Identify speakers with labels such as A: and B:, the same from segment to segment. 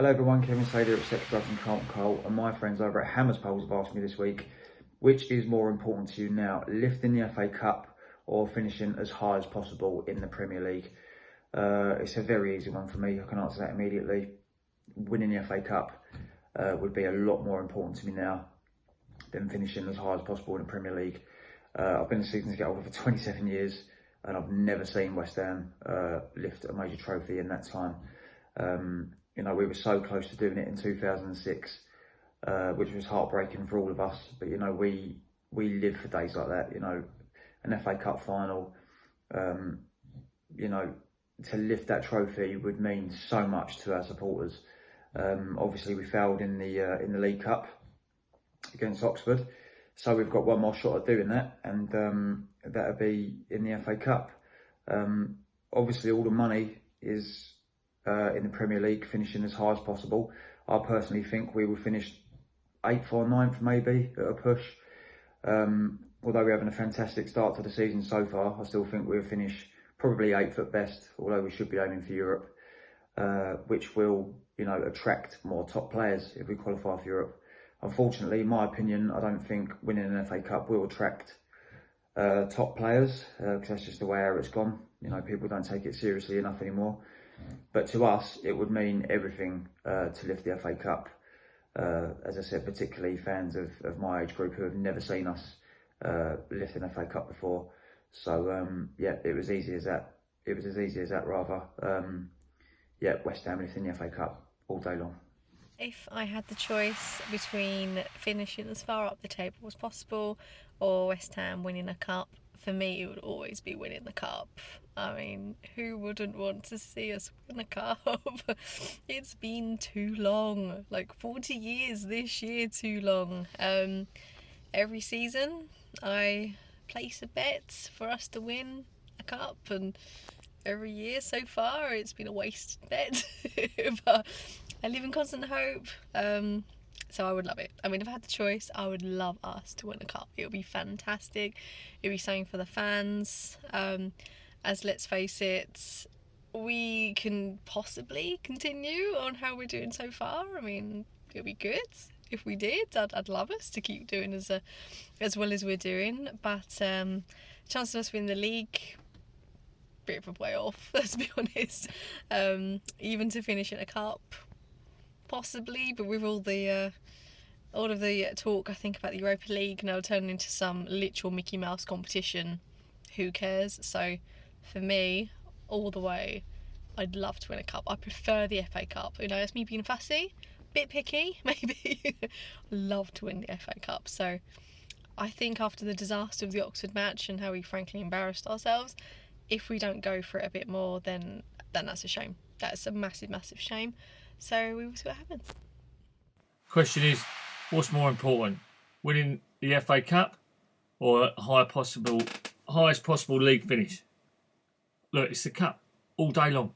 A: Hello everyone, Kevin Sader at Sex, Drugs and Carlton Cole, and my friends over at Hammers Polls have asked me this week, which is more important to you now, lifting the FA Cup or finishing as high as possible in the Premier League? It's a very easy one for me, I can answer that immediately. Winning the FA Cup would be a lot more important to me now than finishing as high as possible in the Premier League. I've been a season ticket holder for 27 years and I've never seen West Ham lift a major trophy in that time. You know, we were so close to doing it in 2006, which was heartbreaking for all of us. But, you know, we live for days like that. You know, an FA Cup final, you know, to lift that trophy would mean so much to our supporters. Obviously, we failed in the League Cup against Oxford, so we've got one more shot at doing that, and that'll be in the FA Cup. Obviously, all the money is in the Premier League, finishing as high as possible. I personally think we will finish 8th or 9th maybe at a push. Although we're having a fantastic start to the season so far, I still think we'll finish probably 8th at best, although we should be aiming for Europe, which will, you know, attract more top players if we qualify for Europe. Unfortunately, in my opinion, I don't think winning an FA Cup will attract top players, because that's just the way it's gone. You know, people don't take it seriously enough anymore. But to us, it would mean everything to lift the FA Cup. As I said, particularly fans of my age group who have never seen us lift an FA Cup before. So yeah, it was easy as that. It was as easy as that, rather. Yeah, West Ham lifting the FA Cup all day long.
B: If I had the choice between finishing as far up the table as possible or West Ham winning a cup, for me it would always be winning the cup. I mean, who wouldn't want to see us win a cup? It's been too long, like 40 years this year, too long. Every season I place a bet for us to win a cup, and every year so far it's been a wasted bet. But I live in constant hope. So I would love it. I mean, if I had the choice, I would love us to win a cup. It would be fantastic. It would be something for the fans. As let's face it, we can possibly continue on how we're doing so far. I mean, it would be good if we did. I'd love us to keep doing as well as we're doing. But chances of us winning the league, bit of a way off, let's be honest. Even to finish in a cup, possibly, but with all of the talk, I think, about the Europa League now turning into some literal Mickey Mouse competition, who cares? So for me, all the way, I'd love to win a cup. I prefer the FA Cup. You know, it's me being fussy, bit picky, maybe. Love to win the FA Cup. So I think after the disaster of the Oxford match and how we frankly embarrassed ourselves, if we don't go for it a bit more, then that's a shame. That's a massive, massive shame. So we will see what happens.
C: Question is, what's more important, winning the FA Cup or a highest possible league finish? Look, it's the cup all day long.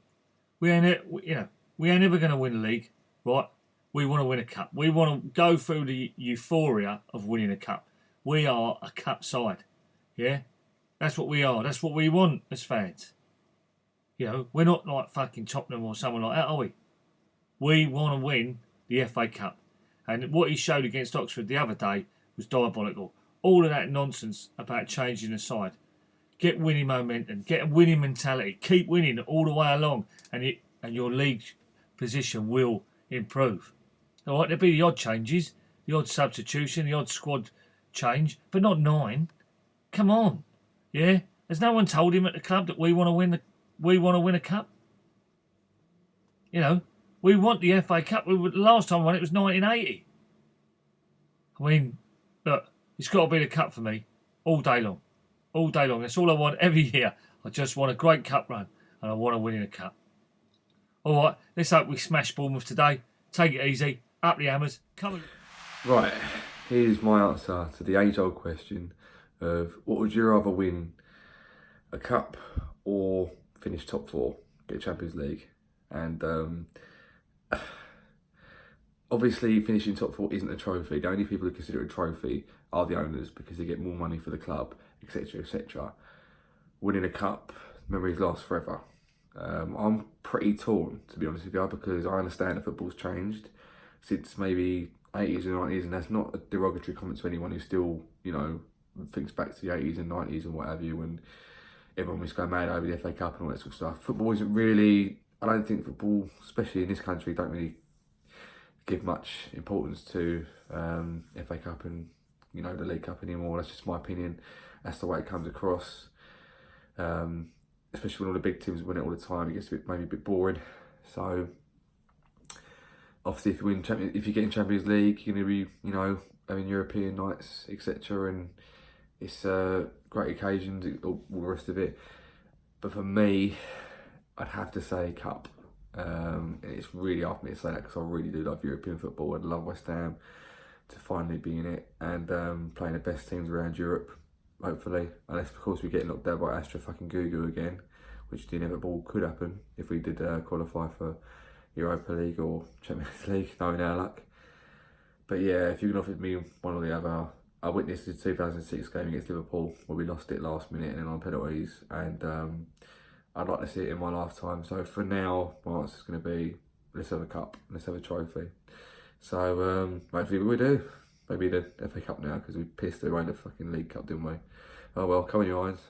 C: We ain't never going to win the league, right? We want to win a cup. We want to go through the euphoria of winning a cup. We are a cup side, yeah. That's what we are. That's what we want as fans. You know, we're not like fucking Tottenham or someone like that, are we? We want to win the FA Cup. And what he showed against Oxford the other day was diabolical. All of that nonsense about changing the side. Get winning momentum. Get a winning mentality. Keep winning all the way along. And your league position will improve. All right, there'll be the odd changes, the odd substitution, the odd squad change, but not 9. Come on. Yeah? Has no one told him at the club that we want to win a cup? You know, we want the FA Cup. The last time we won it was 1980. I mean, look, it's got to be the cup for me all day long. All day long. That's all I want every year. I just want a great cup run and I want to win in a cup. All right, let's hope we smash Bournemouth today. Take it easy. Up the Hammers. Come on.
D: Right, here's my answer to the age-old question of what would you rather win, a cup or finish top 4, get Champions League? And obviously finishing top 4 isn't a trophy. The only people who consider it a trophy are the owners because they get more money for the club, etc, etc. Winning a cup, memories last forever. I'm pretty torn, to be honest with you, because I understand that football's changed since maybe 80s and 90s, and that's not a derogatory comment to anyone who still, you know, thinks back to the 80s and 90s and what have you, when everyone was going mad over the FA Cup and all that sort of stuff. Football isn't really, I don't think football, especially in this country, don't really give much importance to FA Cup and, you know, the League Cup anymore. That's just my opinion. That's the way it comes across. Especially when all the big teams win it all the time, it gets maybe a bit boring. So obviously, if you get in Champions League, you're going to be, you know, having European nights, etc., and it's great occasions, all the rest of it. But for me, I'd have to say Cup. And it's really hard for me to say that because I really do love European football. I'd love West Ham to finally be in it and playing the best teams around Europe, hopefully. Unless, of course, we get knocked out by Astra fucking Gugu again, which the inevitable could happen if we did qualify for Europa League or Champions League, knowing our luck. But yeah, if you can offer me one or the other, I witnessed the 2006 game against Liverpool where we lost it last minute and then on penalties, and I'd like to see it in my lifetime. So for now, my answer's going to be, let's have a cup, let's have a trophy. So hopefully we do. Maybe the FA Cup now, because we pissed around the fucking League Cup, didn't we? Oh well, come on you irons.